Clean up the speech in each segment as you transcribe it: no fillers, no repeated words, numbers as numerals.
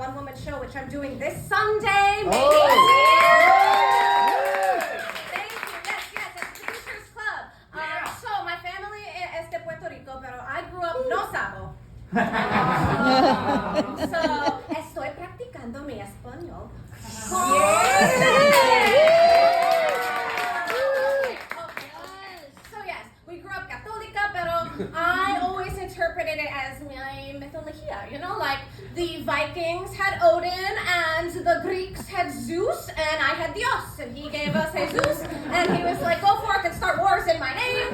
one-woman show, which I'm doing this Sunday. Thank you. Yes, at Teachers Club. So my family is de Puerto Rico, pero I grew up no sabo. So estoy practicando mi español. So yes, we grew up Católica, pero I always interpreted it as my mythologia, like the Vikings had Odin and the Greeks had Zeus and I had Dios and he gave us Jesus and he was like, go forth and start wars in my name.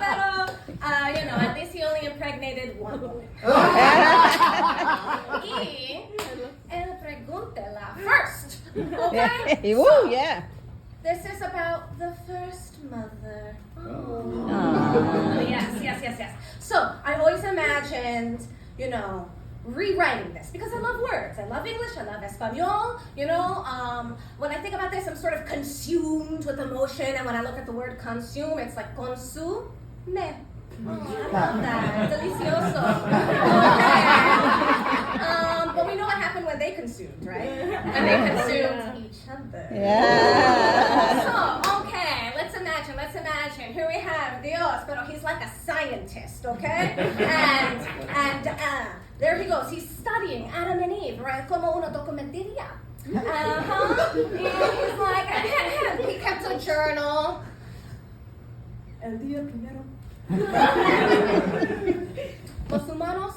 Pero, at least he only impregnated one woman. Y el pregúntela first, okay? Woo, yeah. This is about the first mother. Yes. So I always imagined, rewriting this because I love words. I love English. I love Espanol. When I think about this, I'm sort of consumed with emotion. And when I look at the word consume, it's like consume. Oh, I love that. Delicioso. Okay. But we know what happened when they consumed, right? When they consumed each other. Yeah. So, okay, let's imagine. Here we have Dios, but he's like a scientist, okay? And there he goes. He's studying Adam and Eve, right? Como una documentería. And he's like, he kept a journal. El día primero. Los humanos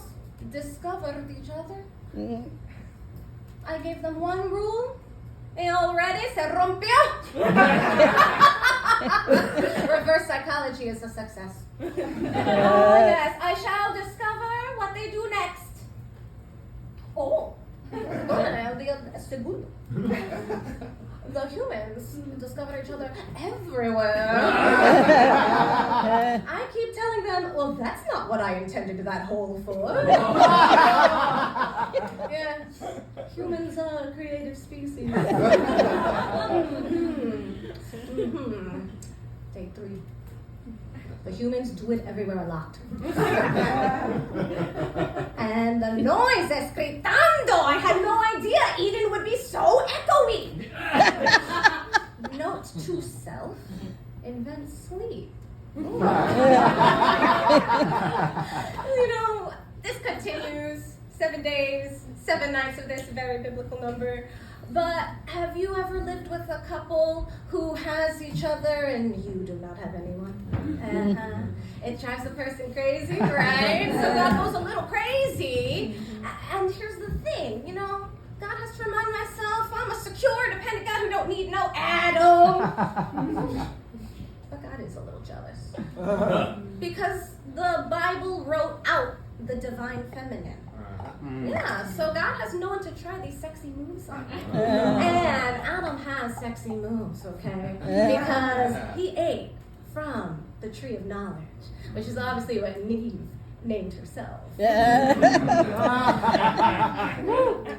discovered each other. I gave them one rule. Y already se rompió. Reverse psychology is a success. Yes, I shall discover what they do next. Oh, el segundo. The humans discover each other everywhere. I keep telling them, well, that's not what I intended that hole for. Yeah, humans are a creative species. Take 3. The humans do it everywhere a lot. And the noise is gritando. I had no idea Eden would be so echoey. Note to self, invent sleep. This continues 7 days, 7 nights of this very biblical number. But have you ever lived with a couple who has each other and you do not have anyone? It drives a person crazy, right? So God goes a little crazy. And here's the thing, God has to remind myself I'm a secure, dependent God who don't need no Adam. But God is a little jealous. Because the Bible wrote out the divine feminine. Yeah, so God has no one to try these sexy moves on. And Adam has sexy moves, okay? Because he ate from the tree of knowledge, which is obviously what Eve named herself.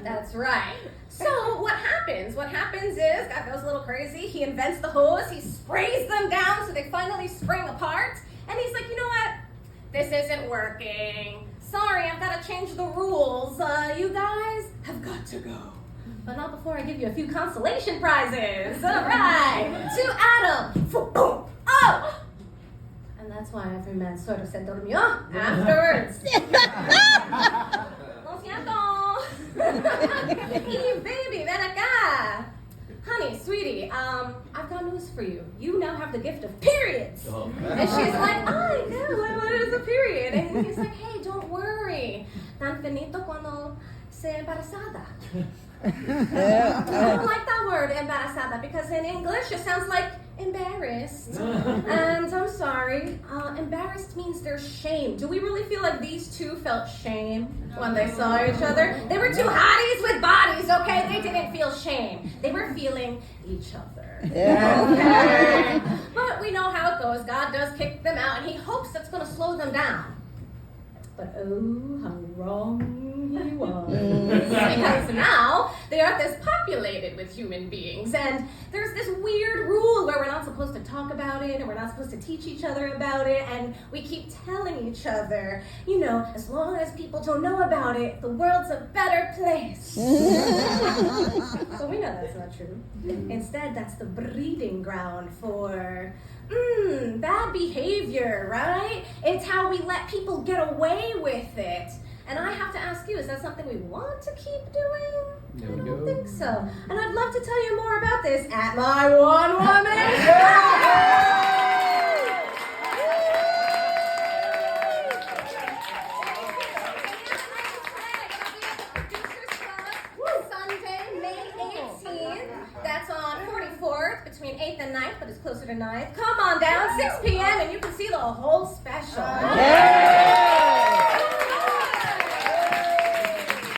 That's right. So what happens? What happens is God goes a little crazy. He invents the hose. He sprays them down so they finally spring apart. And he's like, you know what? This isn't working. Sorry, I've got to change the rules. You guys have got to go. But not before I give you a few consolation prizes. All right. To Adam. Boom. Oh! And that's why every man sort of se durmió afterwards. Lo siento. Y baby, ven acá. Honey, sweetie, I've got news for you. You now have the gift of periods. And she's like, I know, what is a period? And he's like, hey, don't worry. Tan finito cuando se embarazada. I don't like that word, embarazada, because in English it sounds like embarrassed. And I'm sorry, embarrassed means there's shame. Do we really feel like these two felt shame when they saw each other? They were two hotties with bodies, okay? They didn't feel shame. They were feeling each other. Okay? But we know how it goes. God does kick them out, and he hopes that's going to slow them down. But oh, how wrong he was. Because now the earth is populated with human beings. And there's this weird rule where we're not supposed to talk about it, and we're not supposed to teach each other about it, and we keep telling each other, you know, as long as people don't know about it, the world's a better place. But we know that's not true. Instead, that's the breeding ground for bad behavior, right? It's how we let people get away with it. And I have to ask you, is that something we want to keep doing? I don't think so. And I'd love to tell you more about this at my one-woman Sunday, May 18th. That's on 44th, between 8th and 9th, but it's closer to 9th. Come on down, 6 p.m., and you can see the whole special.